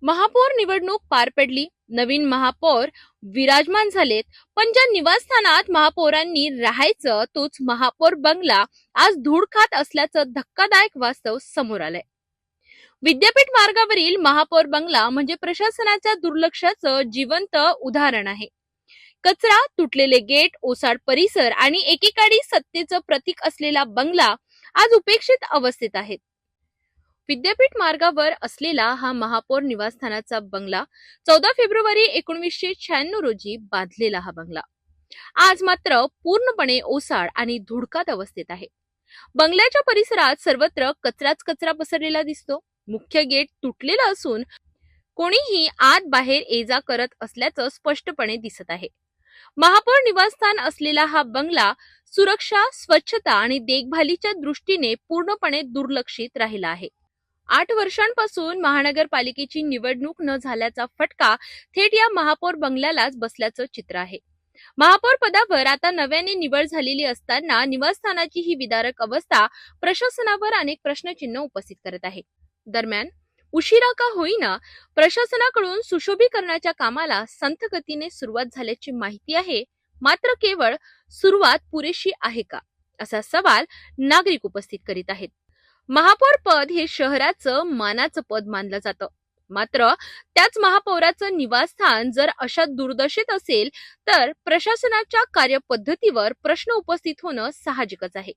महापौर निवडणूक पार पडली. नवीन महापौर विराजमान झालेत. पण ज्या निवासस्थानात महापौरांनी राहायचं तोच महापौर बंगला आज धूळ खात असल्याचं धक्कादायक वास्तव समोर आलंय. विद्यापीठ मार्गावरील महापौर बंगला म्हणजे प्रशासनाच्या दुर्लक्षाचं जिवंत उदाहरण आहे. कचरा, तुटलेले गेट, ओसाड परिसर आणि एकेकाळी सत्तेचं प्रतीक असलेला बंगला आज उपेक्षित अवस्थेत आहे. विद्यापीठ मार्गावर असलेला हा महापौर निवासस्थानाचा बंगला 14 फेब्रुवारी 1996 रोजी बांधलेला हा बंगला आज मात्र पूर्णपणे ओसाड आणि धुडकात अवस्थेत आहे. बंगल्याच्या परिसरात सर्वत्र कचराच कचरा पसरलेला दिसतो. मुख्य गेट तुटलेला असून कोणीही आत बाहेर ये जा करत असल्याचं स्पष्टपणे दिसत आहे. महापौर निवासस्थान असलेला हा बंगला सुरक्षा, स्वच्छता आणि देखभालीच्या दृष्टीने पूर्णपणे दुर्लक्षित राहिला आहे. 8 वर्षांपासून महानगरपालिकेची निवडणूक न झाल्याचा फटका थेट या महापौर बंगल्यालाच बसल्याचं चित्र आहे. महापौर पदावर आता नव्याने निवड झालेली असताना निवासस्थानाची ही विदारक अवस्था प्रशासनावर अनेक प्रश्नचिन्ह उपस्थित करत आहे. दरम्यान उशिरा का होईना प्रशासनाकडून सुशोभीकरणाच्या कामाला संथ गतीने सुरुवात झाल्याची माहिती आहे. मात्र केवळ सुरुवात पुरेशी आहे का, असा सवाल नागरिक उपस्थित करीत आहेत. महापौर पद हे शहराचं मानाचं पद मानलं जातं. मात्र त्याच महापौराचं निवासस्थान जर अशा दुर्दशेत असेल तर प्रशासनाच्या कार्यपद्धतीवर प्रश्न उपस्थित होणं साहजिकच आहे.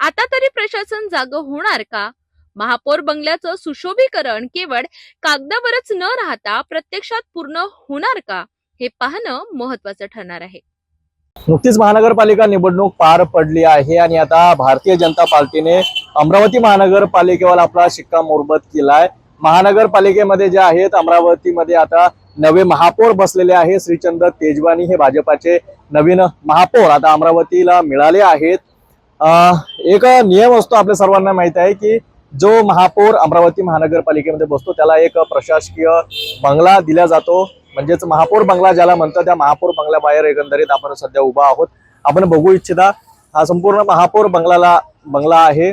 आता तरी प्रशासन जागं होणार का? महापौर बंगल्याचं सुशोभीकरण केवळ कागदावरच न राहता प्रत्यक्षात पूर्ण होणार का, हे पाहणं महत्वाचं ठरणार आहे. नुकतीच महानगरपालिका निवडणूक पार पडली आहे आणि आता भारतीय जनता पार्टीने अमरावती महानगरपालिकेवर आपला शिक्कामोर्तब केलाय. महानगरपालिकेमध्ये जे आहेत अमरावतीमध्ये आता नवे महापौर बसलेले आहेत. श्रीचंद तेजवानी हे भाजपाचे नवीन महापौर आता अमरावतीला मिळाले आहेत. एक नियम असतो, आपल्या सर्वांना माहित आहे की जो महापौर अमरावती महानगरपालिकेमध्ये बसतो त्याला एक प्रशासकीय बंगला दिला जातो. म्हणजेच महापौर बंगला ज्याला म्हणतात, त्या महापौर बंगल्याबाहेर एकंदरीत आपण सध्या उभा आहोत. आपण बघू इच्छिता हा संपूर्ण महापौर बंगला आहे.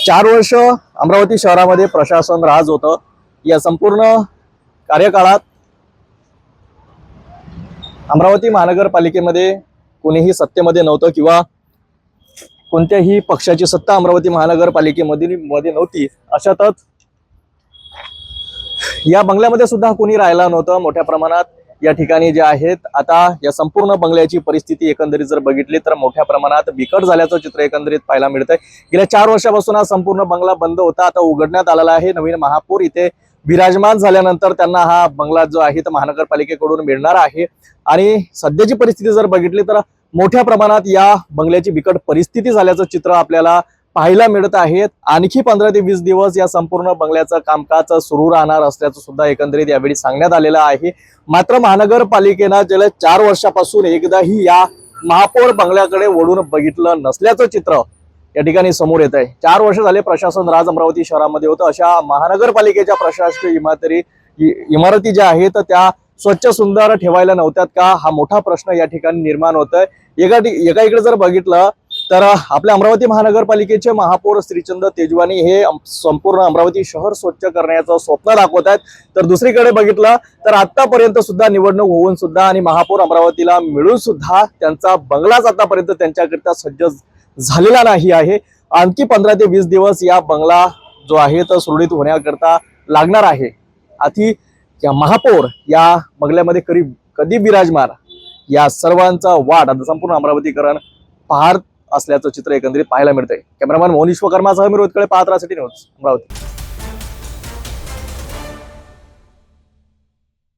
4 वर्ष अमरावती शहरामध्ये प्रशासन राज होतं. या संपूर्ण कार्यकाळात अमरावती महानगरपालिकेमध्ये कोणीही सत्तेमध्ये नव्हतं किंवा कोणत्याही पक्षाची सत्ता अमरावती महानगरपालिकेमध्ये नव्हती. अशातच या बंगल्यामध्ये सुद्धा कोणी राहिला नव्हतं. मोठ्या प्रमाणात या ठिकाणी जे आहेत आता या संपूर्ण बंगल्याची परिस्थिती एकंदरीत जर बघितली तर मोठ्या प्रमाणात बिकट झाल्याचं चित्र एकंदरीत पाहायला मिळतंय. गेल्या 4 वर्षापासून हा संपूर्ण बंगला बंद होता. आता उघडण्यात आलेला आहे. नवीन महापौर इथे विराजमान झाल्यानंतर त्यांना हा बंगला जो आहे तो महानगरपालिकेकडून मिळणार आहे. आणि सध्याची परिस्थिती जर बघितली तर मोठ्या प्रमाणात या बंगल्याची बिकट परिस्थिती झाल्याचं चित्र आपल्याला पाहायला मिळत आहेत. आणखी 15 ते 20 दिवस या संपूर्ण बंगल्याचं कामकाज सुरू राहणार असल्याचं सुद्धा एकंदरीत यावेळी सांगण्यात आलेलं आहे. मात्र महानगरपालिकेनं गेल्या 4 वर्षापासून एकदाही या महापौर बंगल्याकडे वळून बघितलं नसल्याचं चित्र या ठिकाणी समोर येत आहे. 4 वर्ष झाले प्रशासन राज अमरावती शहरामध्ये होतं. अशा महानगरपालिकेच्या प्रशासकीय इमारती ज्या आहेत त्या स्वच्छ सुंदर ठेवायला नव्हत्यात का, हा मोठा प्रश्न या ठिकाणी निर्माण होतोय. एका इकडे जर बघितलं तर आपल्या अमरावती महानगरपालिकेचे महापौर श्रीचंद तेजवानी हे संपूर्ण अमरावती शहर स्वच्छ करण्याचं स्वप्न दाखवत आहेत. तर दुसरीकडे बघितलं तर आतापर्यंत सुद्धा निवडणूक होऊन सुद्धा आणि महापौर अमरावतीला मिळून सुद्धा त्यांचा बंगलाच आतापर्यंत त्यांच्याकरिता सज्ज झालेला नाही आहे. आणखी 15 ते 20 दिवस या बंगला जो आहे तो सुरळीत होण्याकरता लागणार आहे. आधी या महापौर या बंगल्यामध्ये कधी विराजमान, या सर्वांचा वाट आता संपूर्ण अमरावतीकरण पाहत असल्याचं चित्र एकंदरीत पाहायला मिळतंय. कॅमेरामॅन मोहन विश्वकर्मासह मी रोहित कळे, पाहत राहा सिटी न्यूज अमरावती.